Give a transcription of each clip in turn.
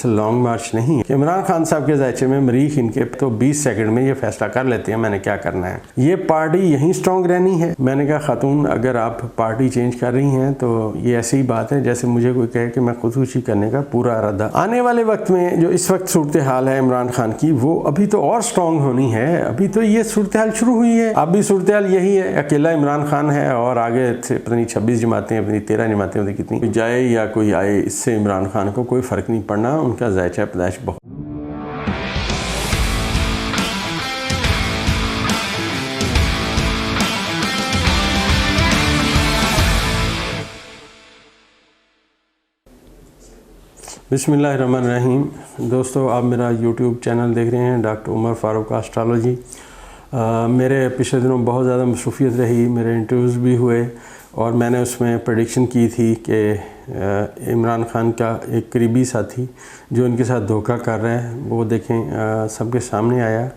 दरअसल लॉन्ग मार्च नहीं है कि इमरान खान साहब के जायचे में मरीख इनके तो 20 सेकंड में ये फैसला कर लेते हैं मैंने क्या करना है। ये पार्टी यहीं स्ट्रॉन्ग रहनी है। मैंने कहा खातून अगर आप पार्टी चेंज कर रही हैं तो ये ऐसी ही बात है जैसे मुझे कोई कहे कि मैं खुदकुशी करने का पूरा इरादा। आने वाले वक्त में जो इस वक्त सूरत हाल है इमरान खान की, वो अभी तो और स्ट्रॉन्ग होनी है। अभी तो ये सूरत हाल शुरू हुई है, अब भी सूरत हाल यही है। अकेला इमरान खान है और आगे से पता नहीं 26 जमातें अपनी 13 जमातें होती कितनी जाए या कोई आए, इससे इमरान खान को कोई फ़र्क नहीं पड़ना। उनका जायचा पैदाइश बहुत। बिस्मिल्लाहिर्रहमानिर्रहीम। दोस्तों, आप मेरा यूट्यूब चैनल देख रहे हैं डॉक्टर उमर फ़ारूक एस्ट्रोलॉजी। मेरे पिछले दिनों बहुत ज़्यादा मसरूफ़ियत रही, मेरे इंटरव्यूज़ भी हुए और मैंने उसमें प्रेडिक्शन की थी कि इमरान खान का एक करीबी साथी जो इनके साथ धोखा कर रहा है वो देखें सबके सामने आया।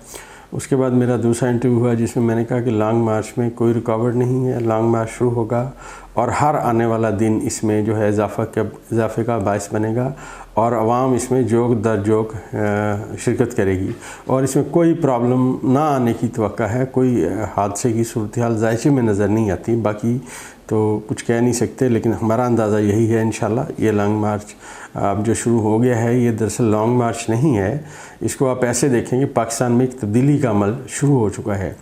उसके बाद मेरा दूसरा इंटरव्यू हुआ जिसमें मैंने कहा कि लॉन्ग मार्च में कोई रुकावट नहीं है, लॉन्ग मार्च शुरू होगा और हर आने वाला दिन इसमें जो है इजाफे का बायस बनेगा और अवाम इसमें जोग दर जोग शिरकत करेगी और इसमें कोई प्रॉब्लम ना आने की तवक्का है। कोई हादसे की सूरत हाल जायचे में नज़र नहीं आती, बाकी तो कुछ कह नहीं सकते, लेकिन हमारा अंदाज़ा यही है इंशाल्लाह ये लॉन्ग मार्च अब जो शुरू हो गया है ये दरअसल लॉन्ग मार्च नहीं है। इसको आप ऐसे देखें कि पाकिस्तान में एक तब्दीली का अमल शुरू हो चुका है।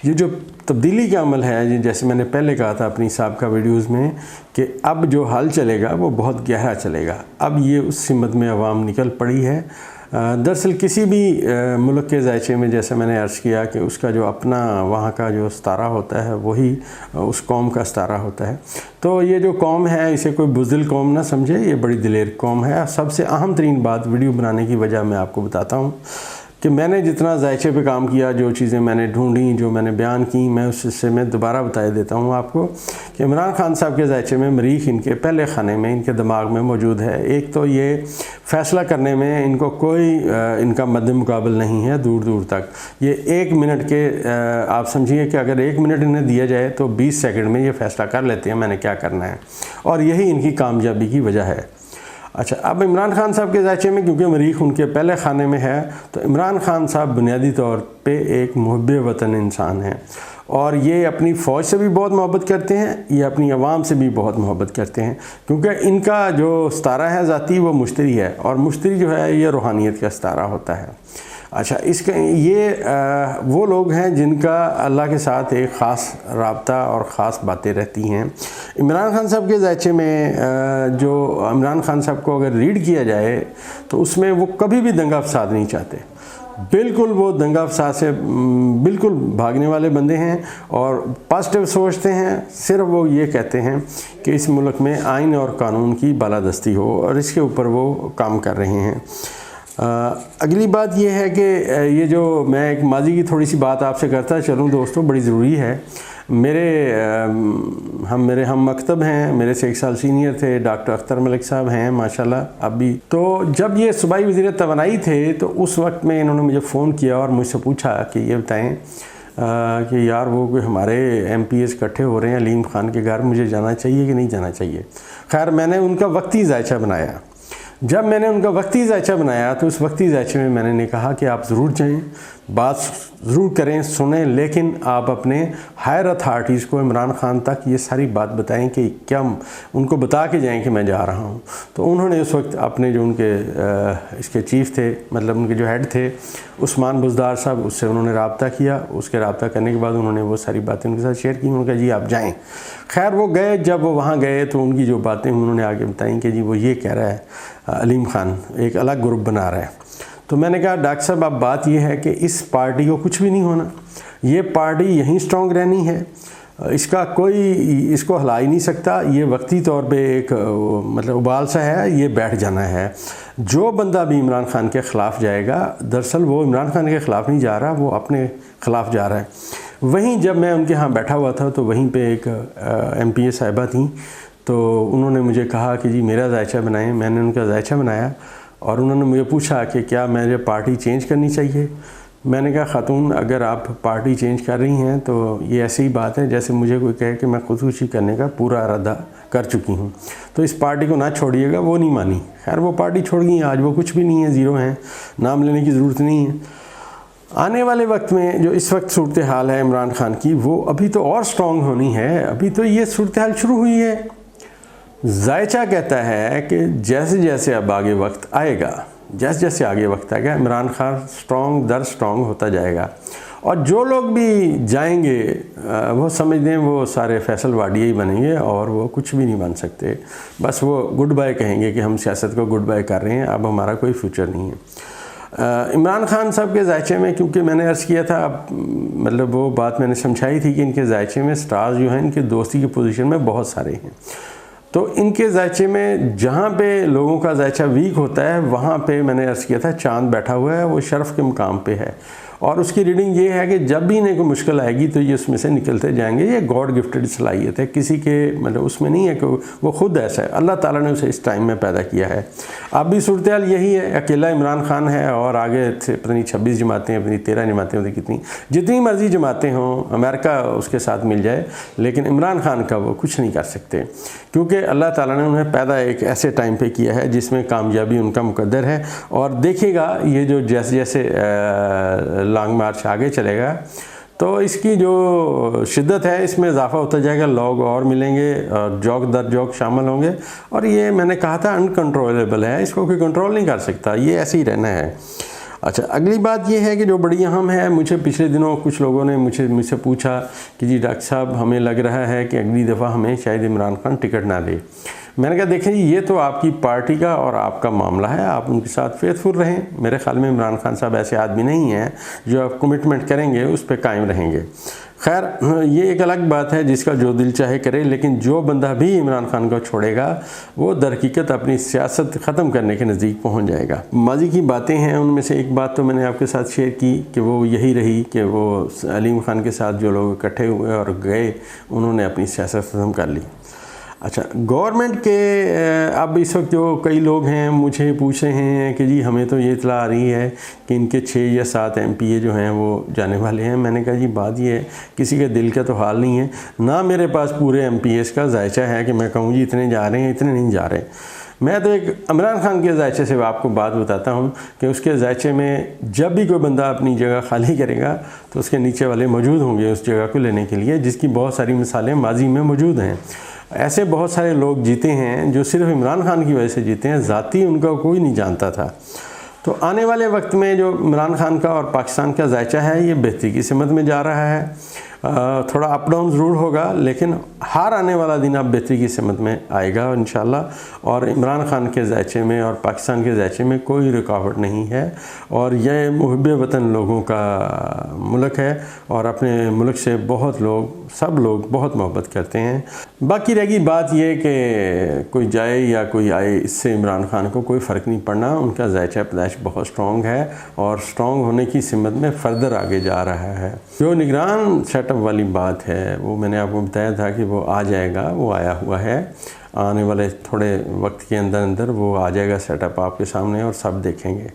ये जो तब्दीली का अमल है, जैसे मैंने पहले कहा था अपनी साबिक़ा वीडियोज़ में कि अब जो हल चलेगा वो बहुत गहरा चलेगा। अब ये उस सिमत में अवाम निकल पड़ी है। दरअसल किसी भी मुल्क के जायचे में जैसे मैंने अर्ज़ किया कि उसका जो अपना वहाँ का जो सितारा होता है वही उस कौम का सितारा होता है। तो ये जो कौम है इसे कोई बुज़दिल कौम ना समझे, ये बड़ी दिलेर कौम है। सबसे अहम तरीन बात वीडियो बनाने की वजह मैं आपको बताता हूँ कि मैंने जितना जायचे पे काम किया, जो चीज़ें मैंने ढूंढी, जो मैंने बयान की, मैं उस हिस्से में दोबारा बता देता हूँ आपको कि इमरान खान साहब के जायचे में मरीख इनके पहले खाने में इनके दिमाग में मौजूद है। एक तो ये फ़ैसला करने में इनको कोई इनका मद्दे मुकाबल नहीं है दूर दूर तक। ये 1 मिनट के आप समझिए कि अगर 1 मिनट इन्हें दिया जाए तो 20 सेकंड में ये फ़ैसला कर लेते हैं मैंने क्या करना है और यही इनकी कामयाबी की वजह है। अच्छा, अब इमरान खान साहब के जायचे में क्योंकि मरीख उनके पहले खाने में है तो इमरान खान साहब बुनियादी तौर पे एक मुहब्बे वतन इंसान हैं और ये अपनी फ़ौज से भी बहुत मोहब्बत करते हैं, ये अपनी आवाम से भी बहुत मोहब्बत करते हैं क्योंकि इनका जो सितारा है ज़ाती वो मुश्तरी है और मुश्तरी जो है ये रूहानियत का सितारा होता है। अच्छा, ये वो लोग हैं जिनका अल्लाह के साथ एक ख़ास राब्ता और ख़ास बातें रहती हैं। इमरान खान साहब के जायचे में जो इमरान खान साहब को अगर रीड किया जाए तो उसमें वो कभी भी दंगा फसाद नहीं चाहते। बिल्कुल वो दंगा फसाद से बिल्कुल भागने वाले बंदे हैं और पॉजिटिव सोचते हैं। सिर्फ वो ये कहते हैं कि इस मुल्क में आइन और कानून की बालादस्ती हो और इसके ऊपर वो काम कर रहे हैं। अगली बात यह है कि ये जो मैं एक माजी की थोड़ी सी बात आपसे करता चलूँ दोस्तों, बड़ी ज़रूरी है। मेरे हम मकतब हैं, मेरे से 1 साल सीनियर थे, डॉक्टर अख्तर मलिक साहब हैं माशाल्लाह अभी। तो जब ये सूबाई वज़ीर तवानाई थे तो उस वक्त में इन्होंने मुझे फ़ोन किया और मुझसे पूछा कि ये बताएं कि यार वो कोई हमारे MPs इकट्ठे हो रहे हैं अलीम ख़ान के घर, मुझे जाना चाहिए कि नहीं जाना चाहिए। खैर मैंने उनका वक्ती जायचा बनाया। जब मैंने उनका वक्ती जायचा बनाया तो उस वक्ती जायचे में मैंने कहा कि आप ज़रूर जाएँ, बात ज़रूर करें, सुनें, लेकिन आप अपने हायर अथॉरिटीज़ को इमरान खान तक ये सारी बात बताएं कि क्या उनको बता के जाएं कि मैं जा रहा हूं। तो उन्होंने उस वक्त अपने जो उनके इसके चीफ़ थे, मतलब उनके जो हेड थे उस्मान बुज़दार साहब, उससे उन्होंने रब्ता किया। उसके रब्ता करने के बाद उन्होंने वो सारी बातें उनके साथ शेयर की। उन्होंने कहा जी आप जाएँ। खैर वो गए, जब वो वहाँ गए तो उनकी जो बातें उन्होंने आगे बताई कि जी वो ये कह रहा है अलीम ख़ान एक अलग ग्रुप बना रहा है। तो मैंने कहा डॉक्टर साहब अब बात यह है कि इस पार्टी को कुछ भी नहीं होना, ये पार्टी यहीं स्ट्रॉन्ग रहनी है, इसका कोई इसको हिला ही नहीं सकता। ये वक्ती तौर पे एक मतलब उबाल सा है, ये बैठ जाना है। जो बंदा भी इमरान खान के ख़िलाफ़ जाएगा दरअसल वो इमरान खान के ख़िलाफ़ नहीं जा रहा, वो अपने ख़िलाफ़ जा रहा है। वहीं जब मैं उनके यहाँ बैठा हुआ था तो वहीं पे एक MPA साहिबा थी, तो उन्होंने मुझे कहा कि जी मेरा जायचा बनाएं। मैंने उनका जायचा बनाया और उन्होंने मुझे पूछा कि क्या मेरे पार्टी चेंज करनी चाहिए। मैंने कहा खातून अगर आप पार्टी चेंज कर रही हैं तो ये ऐसी ही बात है जैसे मुझे कोई कहे कि मैं खुदकुशी करने का पूरा इरादा कर चुकी हूँ, तो इस पार्टी को ना छोड़िएगा। वो नहीं मानी। खैर वो पार्टी छोड़ गई, आज वो कुछ भी नहीं है, ज़ीरो हैं, नाम लेने की ज़रूरत नहीं है। आने वाले वक्त में जो इस वक्त सूरत हाल है इमरान खान की, वो अभी तो और स्ट्रॉन्ग होनी है। अभी तो ये सूरत हाल शुरू हुई है। जायचा कहता है कि जैसे जैसे अब आगे वक्त आएगा, जैसे जैसे आगे वक्त आएगा, इमरान खान स्ट्रॉन्ग दर स्ट्रॉन्ग होता जाएगा। और जो लोग भी जाएंगे वो समझ दें वो सारे फैसल वाडिया ही बनेंगे और वो कुछ भी नहीं बन सकते। बस वो गुड बाय कहेंगे कि हम सियासत को गुड बाय कर रहे हैं, अब हमारा कोई फ्यूचर नहीं है। इमरान खान साहब के जायचे में, क्योंकि मैंने अर्ज़ किया था, मतलब वो बात मैंने समझाई थी कि इनके जायचे में स्टार्स जो हैं इनके दोस्ती की पोजीशन में बहुत सारे हैं। तो इनके जायचे में जहाँ पे लोगों का जायचा वीक होता है वहाँ पे मैंने अर्ज़ किया था चांद बैठा हुआ है, वो शर्फ़ के मुकाम पे है। और उसकी रीडिंग ये है कि जब भी इन्हें कोई मुश्किल आएगी तो ये उसमें से निकलते जाएंगे। ये गॉड गिफ्टेड सलाहियत है, किसी के मतलब उसमें नहीं है कि वो खुद ऐसा है, अल्लाह ताला ने उसे इस टाइम में पैदा किया है। अब भी सूरत हाल यही है, अकेला इमरान खान है और आगे से पता नहीं 26 जमातें, अपनी 13 जमातें होती, कितनी जितनी मर्जी जमातें हों, अमेरिका उसके साथ मिल जाए, लेकिन इमरान खान का वो कुछ नहीं कर सकते, क्योंकि अल्लाह ताला ने उन्हें पैदा एक ऐसे टाइम पे किया है जिसमें कामयाबी उनका मुकद्दर है। और देखिएगा ये जो जैसे जैसे लॉन्ग मार्च आगे चलेगा तो इसकी जो शिद्दत है इसमें इजाफा होता जाएगा, लोग और मिलेंगे और जौक दर जौक शामिल होंगे। और ये मैंने कहा था अनकंट्रोलेबल है, इसको कोई कंट्रोल नहीं कर सकता, ये ऐसे ही रहना है। अच्छा, अगली बात ये है कि जो बड़ी अहम है, मुझे पिछले दिनों कुछ लोगों ने मुझसे पूछा कि जी डॉक्टर साहब हमें लग रहा है कि अगली दफ़ा हमें शायद इमरान खान टिकट ना दे। मैंने कहा देखें ये तो आपकी पार्टी का और आपका मामला है, आप उनके साथ फेथफुल रहें। मेरे ख्याल में इमरान खान साहब ऐसे आदमी नहीं हैं जो आप कमिटमेंट करेंगे उस पर कायम रहेंगे। खैर ये एक अलग बात है, जिसका जो दिल चाहे करे, लेकिन जो बंदा भी इमरान खान को छोड़ेगा वो दरहकीकत अपनी सियासत ख़त्म करने के नज़दीक पहुंच जाएगा। माजी की बातें हैं, उनमें से एक बात तो मैंने आपके साथ शेयर की कि वो यही रही कि वो अलीम खान के साथ जो लोग इकट्ठे हुए और गए, उन्होंने अपनी सियासत ख़त्म कर ली। अच्छा, गवर्नमेंट के अब इस वक्त जो कई लोग हैं मुझे पूछ रहे हैं कि जी हमें तो ये इतला आ रही है कि इनके 6 या 7 MPA जो हैं वो जाने वाले हैं। मैंने कहा जी बात ये है, किसी के दिल का तो हाल नहीं है ना, मेरे पास पूरे MPAs का जायचा है कि मैं कहूँ जी इतने जा रहे हैं, इतने नहीं जा रहे। मैं तो एक इमरान खान के जायचे से आपको बात बताता हूँ कि उसके जायचे में जब भी कोई बंदा अपनी जगह खाली करेगा तो उसके नीचे वाले मौजूद होंगे उस जगह को लेने के लिए, जिसकी बहुत सारी मिसालें माजी में मौजूद हैं। ऐसे बहुत सारे लोग जीते हैं जो सिर्फ इमरान खान की वजह से जीते हैं, ज़ाती उनका कोई नहीं जानता था। तो आने वाले वक्त में जो इमरान खान का और पाकिस्तान का जायचा है ये बेहतरी की सिमत में जा रहा है। थोड़ा अप डाउन ज़रूर होगा, लेकिन हर आने वाला दिन अब बेहतरी की सिमत में आएगा इंशाल्लाह। और इमरान खान के जायचे में और पाकिस्तान के जायचे में कोई रुकावट नहीं है। और यह मुहब्बे वतन लोगों का मुल्क है और अपने मुल्क से बहुत लोग, सब लोग बहुत मोहब्बत करते हैं। बाकी रहेगी बात यह कि कोई जाए या कोई आए, इससे इमरान खान को कोई फ़र्क नहीं पड़ना। उनका जायचा पैदाइश बहुत स्ट्रॉन्ग है और स्ट्रॉन्ग होने की सिमत में फ़र्दर आगे जा रहा है। जो निगरान सेटअप वाली बात है वो मैंने आपको बताया था कि वो आ जाएगा, वो आया हुआ है। आने वाले थोड़े वक्त के अंदर अंदर वो आ जाएगा सेटअप आपके सामने और सब देखेंगे।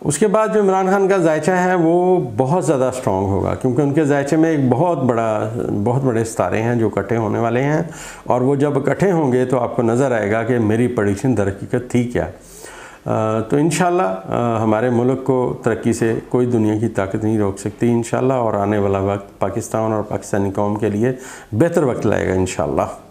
उसके बाद जो इमरान खान का जायचा है वो बहुत ज़्यादा स्ट्रॉन्ग होगा, क्योंकि उनके जायचे में एक बहुत बड़े सितारे हैं जो इकट्ठे होने वाले हैं। और वो जब इकट्ठे होंगे तो आपको नज़र आएगा कि मेरी प्रेडिक्शन दरहकीकत थी क्या। तो इंशाल्लाह हमारे मुल्क को तरक्की से कोई दुनिया की ताकत नहीं रोक सकती इंशाल्लाह। और आने वाला वक्त पाकिस्तान और पाकिस्तानी कौम के लिए बेहतर वक्त लाएगा इंशाल्लाह।